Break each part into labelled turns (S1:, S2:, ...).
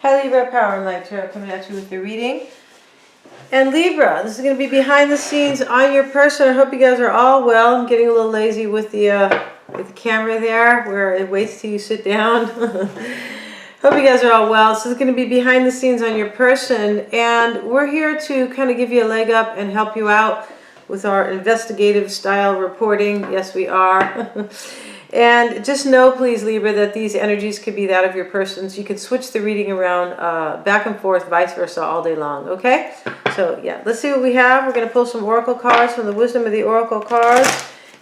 S1: Hi Libra, Power and Light Tarot coming at you with the reading. And Libra, this is going to be behind the scenes on your person. I hope you guys are all well. I'm getting a little lazy with the camera there, where it waits till you sit down. Hope you guys are all well. So it's going to be behind the scenes on your person, and we're here to kind of give you a leg up and help you out with our investigative style reporting. Yes, we are. And just know, please, Libra, that these energies could be that of your persons. You can switch the reading around back and forth, vice versa, all day long, okay? So, yeah, let's see what we have. We're going to pull some oracle cards from the Wisdom of the Oracle cards.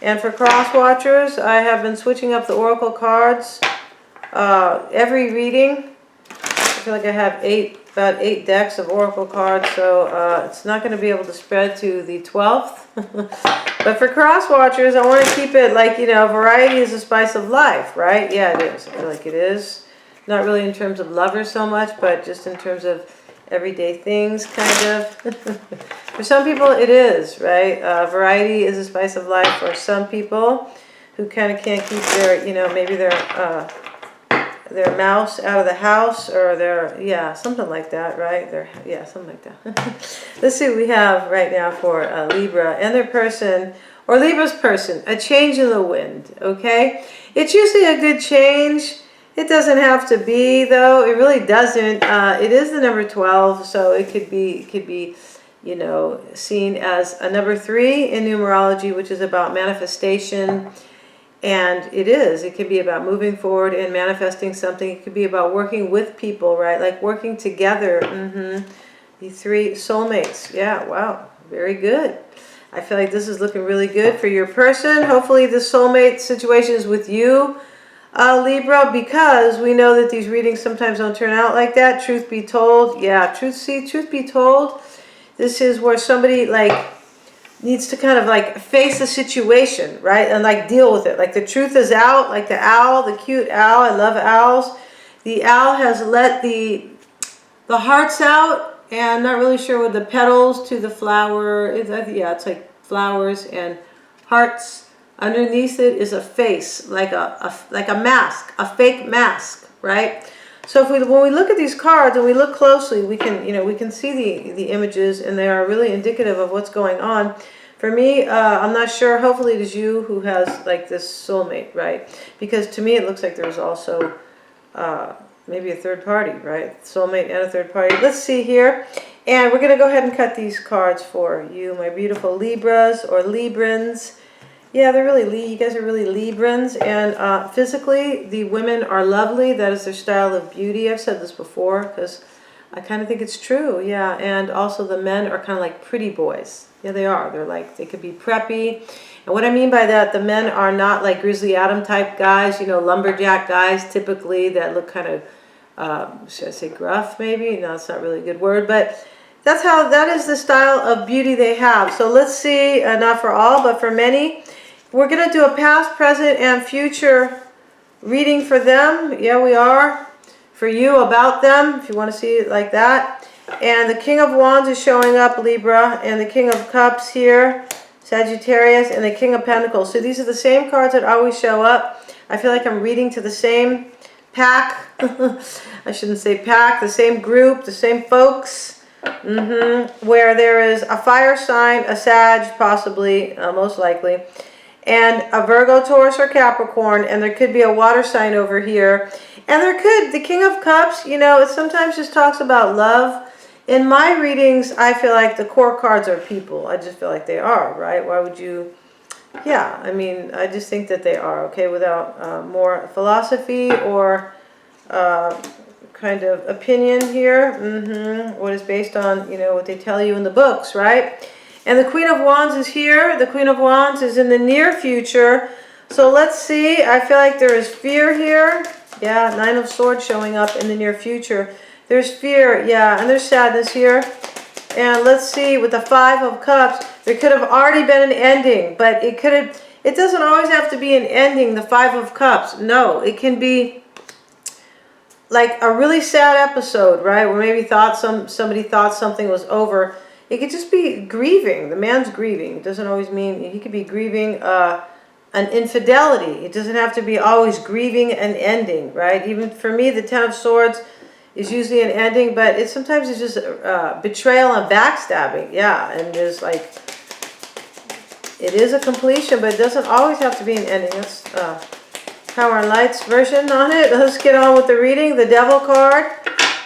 S1: And for cross watchers, I have been switching up the oracle cards every reading. I feel like I have about eight decks of oracle cards, so it's not going to be able to spread to the 12th. But for cross watchers, I want to keep it like, you know, variety is the spice of life, right? Yeah, it is. I feel like it is. Not really in terms of lovers so much, but just in terms of everyday things, kind of. For some people, it is, right? Variety is the spice of life for some people who kind of can't keep their, you know, maybe their mouse out of the house, or their, yeah, something like that, right? Yeah, something like that. Let's see what we have right now for Libra and their person, or Libra's person. A change in the wind, okay? It's usually a good change. It doesn't have to be, though. It really doesn't. It is the number 12, so it could be, you know, seen as a number 3 in numerology, which is about manifestation. And it could be about moving forward and manifesting something. It could be about working with people, right? Like working together. The 3 soulmates. Yeah, wow. Very good. I feel like this is looking really good for your person. Hopefully the soulmate situation is with you, Libra, because we know that these readings sometimes don't turn out like that. Truth be told. Yeah, truth be told, this is where somebody like needs to kind of like face the situation, right? And like deal with it. Like the truth is out, like the owl, the cute owl. I love owls. The owl has let the hearts out, and not really sure what the petals to the flower is. Yeah, it's like flowers and hearts. Underneath it is a face, like a mask, a fake mask, right? So when we look at these cards and we look closely, we can see the images, and they are really indicative of what's going on. For me, I'm not sure. Hopefully it is you who has like this soulmate, right? Because to me it looks like there's also maybe a third party, right? Soulmate and a third party. Let's see here. And we're going to go ahead and cut these cards for you, my beautiful Libras or Librans. Yeah, you guys are really Librans, and physically, the women are lovely. That is their style of beauty. I've said this before because I kind of think it's true. Yeah, and also the men are kind of like pretty boys. Yeah, they are. They could be preppy. And what I mean by that, the men are not like Grizzly Adam type guys, you know, lumberjack guys typically that look kind of, should I say gruff maybe? No, it's not really a good word, but that is the style of beauty they have. So let's see, not for all, but for many. We're going to do a past, present, and future reading for them. Yeah, we are. For you, about them, if you want to see it like that. And the King of Wands is showing up, Libra. And the King of Cups here, Sagittarius. And the King of Pentacles. So these are the same cards that always show up. I feel like I'm reading to the same pack. I shouldn't say pack. The same group, the same folks. Where there is a fire sign, a Sag, possibly, most likely, and a Virgo, Taurus, or Capricorn, and there could be a water sign over here. And the King of Cups, you know, it sometimes just talks about love. In my readings, I feel like the core cards are people. I just feel like they are, right? Why would you? Yeah, I mean, I just think that they are, okay, without more philosophy or kind of opinion here. What is based on, you know, what they tell you in the books, right? And the Queen of Wands is here. The Queen of Wands is in the near future. So let's see. I feel like there is fear here. Yeah, 9 of Swords showing up in the near future. There's fear, yeah, and there's sadness here. And let's see, with the 5 of Cups, there could have already been an ending, but it doesn't always have to be an ending, the 5 of Cups. No, it can be like a really sad episode, right? Where maybe somebody thought something was over. It could just be grieving. The man's grieving. It doesn't always mean, he could be grieving an infidelity. It doesn't have to be always grieving an ending, right? Even for me, the 10 of Swords is usually an ending, but sometimes it's just betrayal and backstabbing. Yeah, and there's like, it is a completion, but it doesn't always have to be an ending. That's Power and Light's version on it. Let's get on with the reading. The Devil card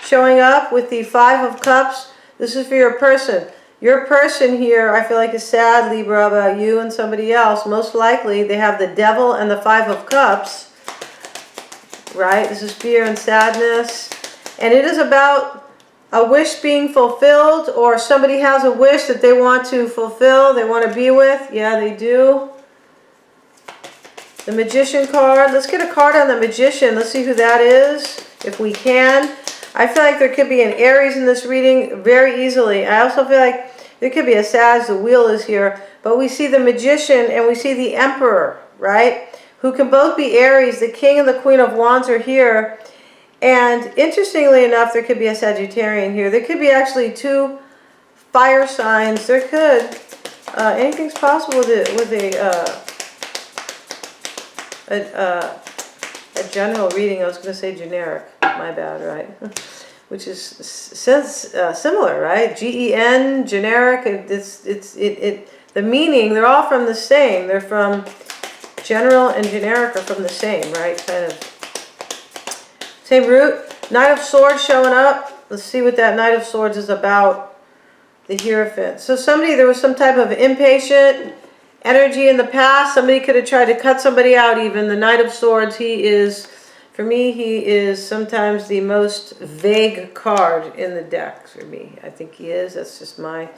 S1: showing up with the Five of Cups. This is for your person. Your person here, I feel like, is sad, Libra, about you and somebody else. Most likely, they have the Devil and the Five of Cups, right? This is fear and sadness. And it is about a wish being fulfilled, or somebody has a wish that they want to fulfill, they want to be with. Yeah, they do. The Magician card. Let's get a card on the Magician. Let's see who that is, if we can. I feel like there could be an Aries in this reading very easily. I also feel like there could be a Sag, the Wheel is here. But we see the Magician and we see the Emperor, right? Who can both be Aries. The King and the Queen of Wands are here. And interestingly enough, there could be a Sagittarian here. There could be actually two fire signs. There could. Anything's possible with a general reading. I was going to say generic. My bad, right? Which is similar, right? Gen, generic. The meaning, they're all from the same. They're from general and generic are from the same, right? Kind of same root. Knight of Swords showing up. Let's see what that Knight of Swords is about. The Hierophant. So there was some type of impatient energy in the past. Somebody could have tried to cut somebody out even. The Knight of Swords, for me, he is sometimes the most vague card in the deck for me. I think he is. That's just my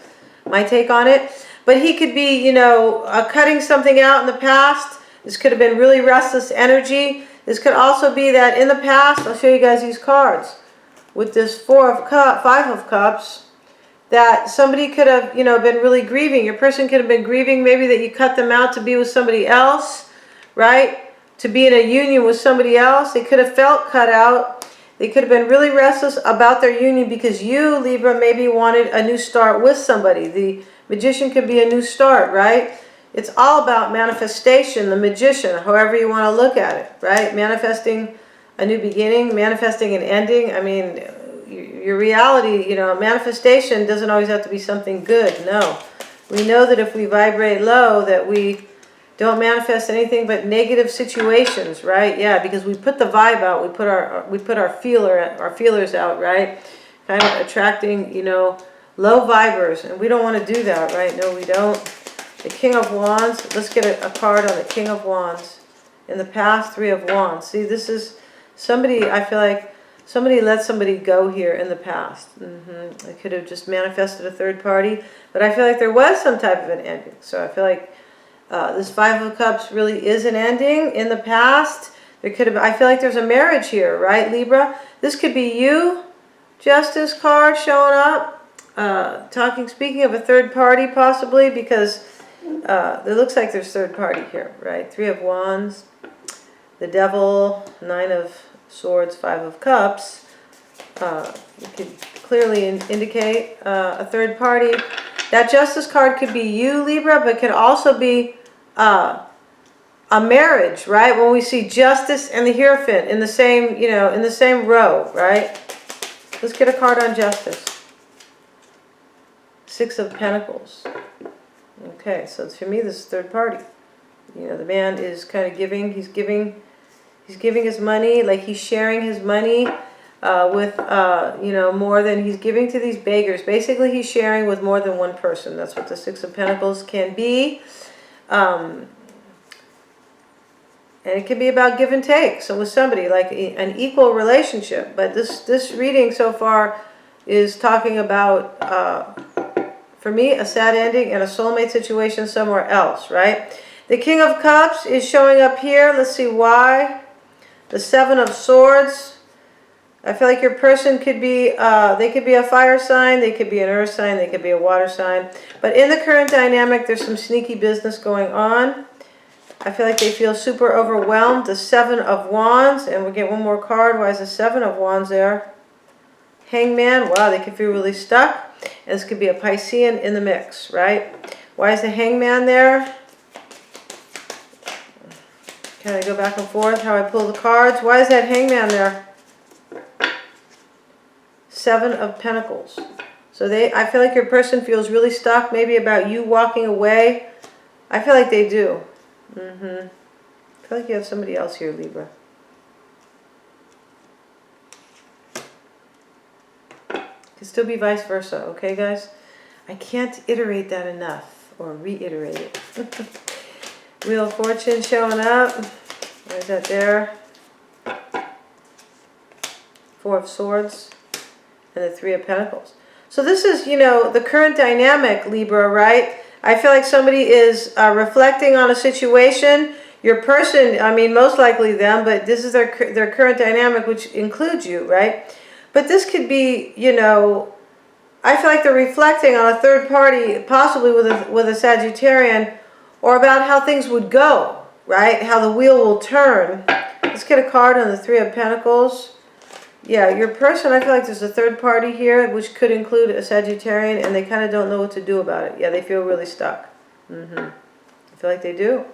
S1: take on it. But he could be, cutting something out in the past. This could have been really restless energy. This could also be that in the past, I'll show you guys these cards, with this Five of Cups, that somebody could have, been really grieving. Your person could have been grieving maybe that you cut them out to be with somebody else, right? To be in a union with somebody else. They could have felt cut out. They could have been really restless about their union because you, Libra, maybe wanted a new start with somebody. The Magician could be a new start, right? It's all about manifestation, the Magician, however you want to look at it, right? Manifesting a new beginning, manifesting an ending. I mean, your reality, manifestation doesn't always have to be something good. No. We know that if we vibrate low, that we don't manifest anything but negative situations, right? Yeah, because we put the vibe out, we put our feelers out, right? Kind of attracting, low vibers, and we don't want to do that, right? No, we don't. The King of Wands. Let's get a card on the King of Wands. In the past, Three of Wands. See, this is somebody, I feel like somebody let somebody go here in the past. I could have just manifested a third party, but I feel like there was some type of an ending. So I feel like this Five of Cups really is an ending in the past. There could have, I feel like there's a marriage here, right, Libra? This could be you, Justice card showing up. Speaking of a third party possibly, because it looks like there's third party here, right? Three of Wands, the Devil, Nine of Swords, Five of Cups. You could clearly indicate a third party. That Justice card could be you, Libra, but could also be a marriage, right? When we see Justice and the Hierophant in the same, in the same row, right? Let's get a card on Justice. Six of Pentacles. Okay, so for me, this is third party. The man is kind of giving. He's giving his money, like he's sharing his money with, more than he's giving to these beggars. Basically, he's sharing with more than one person. That's what the Six of Pentacles can be. And it can be about give and take. So with somebody, like an equal relationship. But this reading so far is talking about, for me, a sad ending and a soulmate situation somewhere else, right? The King of Cups is showing up here. Let's see why. The Seven of Swords. I feel like your person could be, they could be a fire sign, they could be an earth sign, they could be a water sign. But in the current dynamic, there's some sneaky business going on. I feel like they feel super overwhelmed. The Seven of Wands, and we'll get one more card. Why is the Seven of Wands there? Hangman. Wow, they could feel really stuck. And this could be a Piscean in the mix, right? Why is the Hangman there? Can I go back and forth how I pull the cards? Why is that Hangman there? Seven of Pentacles. So I feel like your person feels really stuck, maybe about you walking away. I feel like they do. I feel like you have somebody else here, Libra. Could still be vice versa, okay, guys? I can't iterate that enough, or reiterate it. Wheel of Fortune showing up. Where's that there? Four of Swords. And the Three of Pentacles. So this is, you know, the current dynamic, Libra, right? I feel like somebody is reflecting on a situation. Your person, I mean, most likely them, but this is their current dynamic, which includes you, right? But this could be, you know, I feel like they're reflecting on a third party, possibly with a Sagittarian, or about how things would go, right? How the wheel will turn. Let's get a card on the Three of Pentacles. Yeah, your person, I feel like there's a third party here, which could include a Sagittarian, and they kind of don't know what to do about it. Yeah, they feel really stuck. I feel like they do.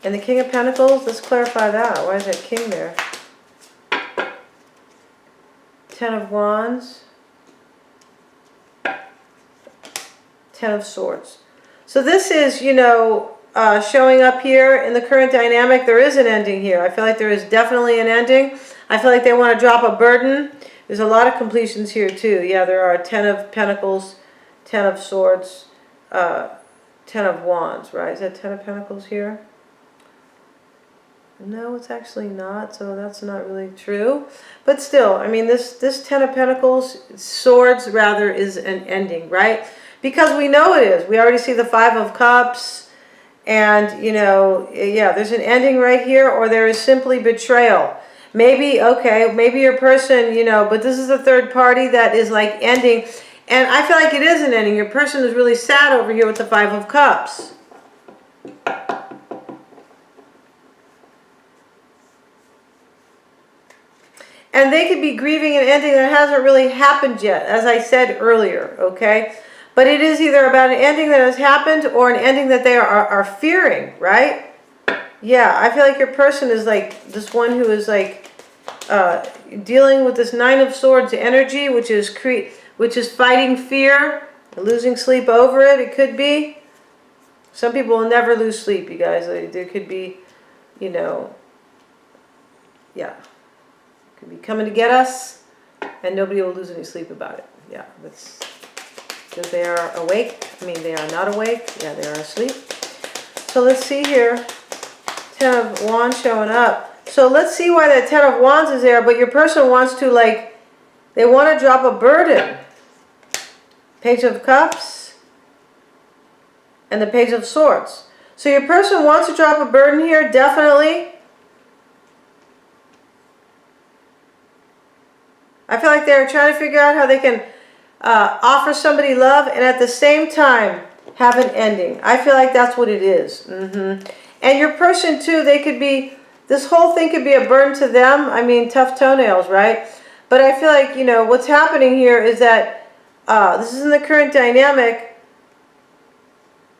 S1: And the King of Pentacles, let's clarify that. Why is that King there? Ten of Wands. Ten of Swords. So this is, you know, showing up here in the current dynamic. There is an ending here. I feel like there is definitely an ending. I feel like they want to drop a burden. There's a lot of completions here too. Yeah, there are 10 of Pentacles, 10 of Swords, 10 of Wands, right? Is that 10 of Pentacles here? No, it's actually not, so that's not really true. But still, I mean, this 10 of Pentacles, Swords rather, is an ending, right? Because we know it is. We already see the Five of Cups, and, you know, yeah, there's an ending right here, or there is simply betrayal. Maybe, okay, maybe your person, you know, but this is a third party that is like ending. And I feel like it is an ending. Your person is really sad over here with the Five of Cups. And they could be grieving an ending that hasn't really happened yet, as I said earlier, okay? But it is either about an ending that has happened or an ending that they are fearing, right? Yeah, I feel like your person is like this one who is like dealing with this Nine of Swords energy, which is fighting fear, losing sleep over it. It could be. Some people will never lose sleep, you guys. There could be, you know, yeah, could be coming to get us, and nobody will lose any sleep about it. Yeah, that's because they are awake. I mean, they are not awake. Yeah, they are asleep. So let's see here. 10 of Wands showing up. So let's see why that 10 of Wands is there, but your person wants to, like, they want to drop a burden. Page of Cups and the Page of Swords. So your person wants to drop a burden here, definitely. I feel like they're trying to figure out how they can offer somebody love and at the same time have an ending. I feel like that's what it is. And your person too, they could be, this whole thing could be a burden to them. I mean, tough toenails, right? But I feel like, you know, what's happening here is that this is in the current dynamic.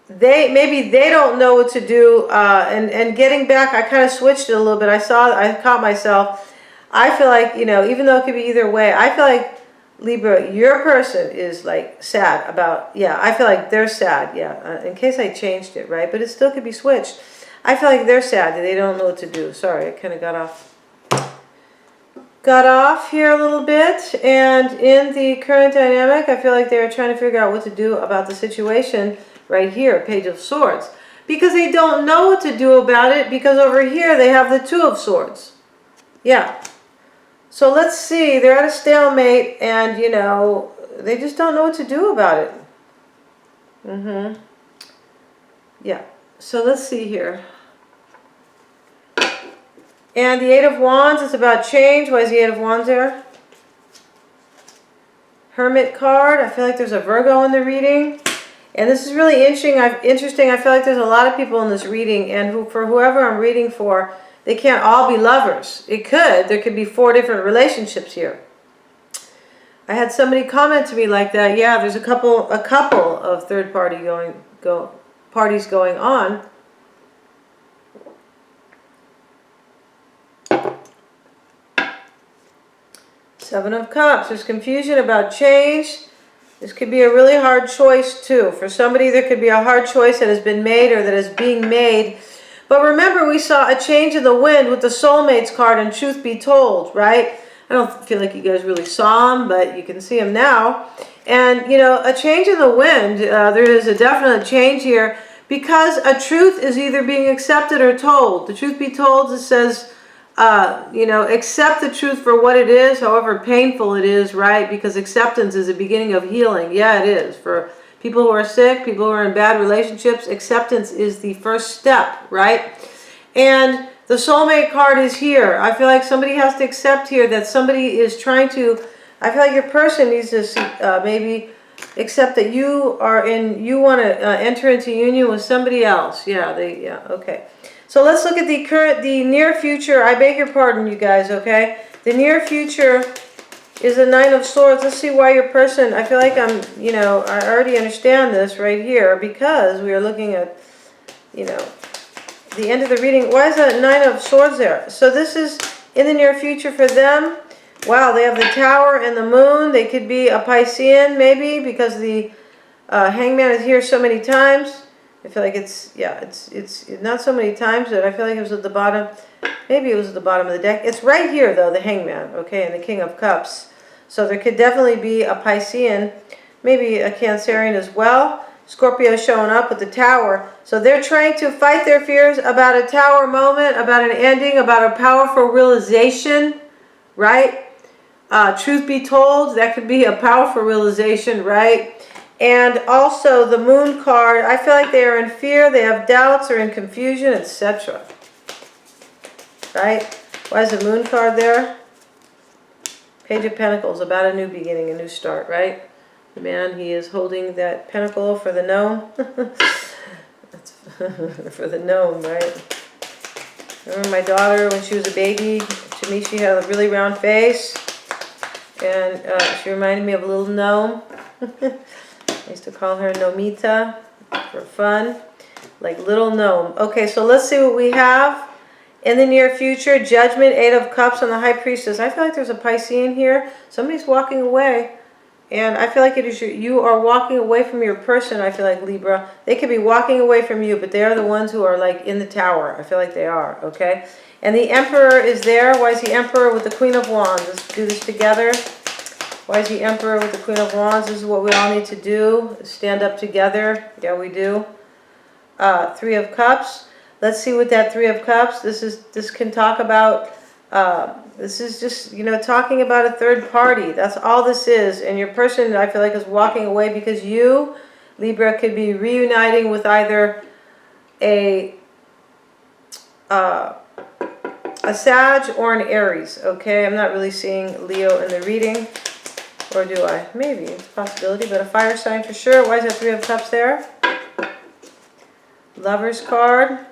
S1: Maybe they don't know what to do. And getting back, I kind of switched it a little bit. I caught myself. I feel like, you know, even though it could be either way, I feel like, Libra, your person is like sad about, yeah, I feel like they're sad, yeah, in case I changed it, right? But it still could be switched. I feel like they're sad that they don't know what to do. Sorry, I kind of got off here a little bit. And in the current dynamic, I feel like they're trying to figure out what to do about the situation right here, Page of Swords. Because they don't know what to do about it, because over here they have the Two of Swords. Yeah. So let's see, they're at a stalemate and, you know, they just don't know what to do about it. Yeah, so let's see here. And the Eight of Wands is about change. Why is the Eight of Wands there? Hermit card. I feel like there's a Virgo in the reading. And this is really interesting. I feel like there's a lot of people in this reading, and for whoever I'm reading for, they can't all be lovers. It could. There could be 4 different relationships here. I had somebody comment to me like that. Yeah, there's a couple of third parties going on. Seven of Cups. There's confusion about change. This could be a really hard choice too. For somebody, there could be a hard choice that has been made or that is being made. But remember, we saw a change in the wind with the soulmates card and truth be told, right? I don't feel like you guys really saw him, but you can see him now. And, you know, a change in the wind, there is a definite change here because a truth is either being accepted or told. The truth be told, it says, you know, accept the truth for what it is, however painful it is, right? Because acceptance is the beginning of healing. Yeah, it is. For people who are sick, people who are in bad relationships, acceptance is the first step, right? And the soulmate card is here. I feel like somebody has to accept here that somebody is trying to, I feel like your person needs to maybe accept that you are in, you want to enter into union with somebody else. Yeah, okay. So let's look at the near future. I beg your pardon, you guys, okay? The near future is the Nine of Swords. Let's see why your person, I feel like I'm, you know, I already understand this right here because we are looking at, you know, the end of the reading. Why is the Nine of Swords there? So this is in the near future for them. Wow, they have the Tower and the Moon. They could be a Piscean maybe because the Hangman is here so many times. I feel like it's, yeah, it's not so many times that I feel like it was at the bottom. Maybe it was at the bottom of the deck. It's right here, though, the Hangman, okay, and the King of Cups. So there could definitely be a Piscean, maybe a Cancerian as well. Scorpio showing up with the Tower. So they're trying to fight their fears about a Tower moment, about an ending, about a powerful realization, right? Truth be told, that could be a powerful realization, right? And also the Moon card, I feel like they are in fear, they have doubts, or in confusion, etc. Right? Why is the Moon card there? Page of Pentacles, about a new beginning, a new start, right? The man, he is holding that pentacle for the gnome. That's for the gnome, right? Remember my daughter when she was a baby? To me, she had a really round face. And she reminded me of a little gnome. I used to call her Nomita for fun. Like little gnome. Okay, so let's see what we have in the near future. Judgment, Eight of Cups, and the High Priestess. I feel like there's a Piscean here. Somebody's walking away. And I feel like it is you are walking away from your person, I feel like, Libra. They could be walking away from you, but they are the ones who are like in the Tower. I feel like they are, okay? And the Emperor is there. Why is the Emperor with the Queen of Wands? Let's do this together. Why is the Emperor with the Queen of Wands? This is what we all need to do. Stand up together. Yeah, we do. Three of Cups. Let's see what that Three of Cups. This can talk about. This is just, you know, talking about a third party. That's all this is. And your person, I feel like, is walking away because you, Libra, could be reuniting with either a Sag or an Aries. Okay, I'm not really seeing Leo in the reading. Or do I? Maybe. It's a possibility, but a fire sign for sure. Why is that Three of Cups there? Lover's card.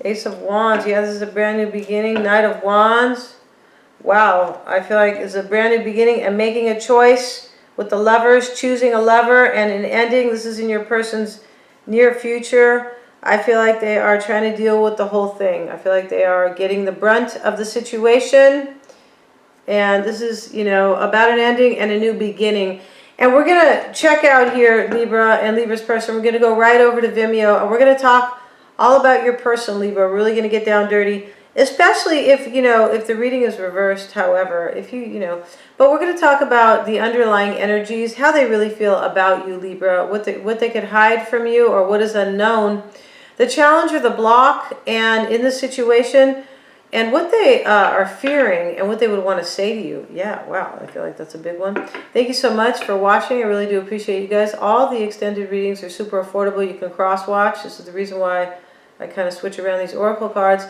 S1: Ace of Wands. Yeah, this is a brand new beginning. Knight of Wands. Wow. I feel like it's a brand new beginning and making a choice with the Lovers, choosing a lover and an ending. This is in your person's near future. I feel like they are trying to deal with the whole thing. I feel like they are getting the brunt of the situation. And this is, you know, about an ending and a new beginning. And we're going to check out here, Libra and Libra's person. We're going to go right over to Vimeo. And we're going to talk all about your person, Libra. We're really going to get down dirty. Especially if, you know, if the reading is reversed, however. If you know. But we're going to talk about the underlying energies. How they really feel about you, Libra. What they could hide from you or what is unknown. The challenge or the block. And in this situation... And what they are fearing and what they would want to say to you. Yeah, wow, I feel like that's a big one. Thank you so much for watching. I really do appreciate you guys. All the extended readings are super affordable. You can cross-watch. This is the reason why I kind of switch around these oracle cards.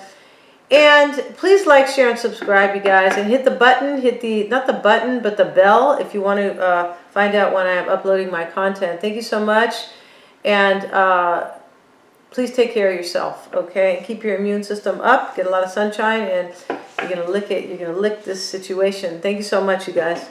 S1: And please like, share, and subscribe, you guys. And hit the button, not the button, but the bell if you want to find out when I am uploading my content. Thank you so much. And... please take care of yourself, okay? Keep your immune system up, get a lot of sunshine, and you're gonna lick it. You're gonna lick this situation. Thank you so much, you guys.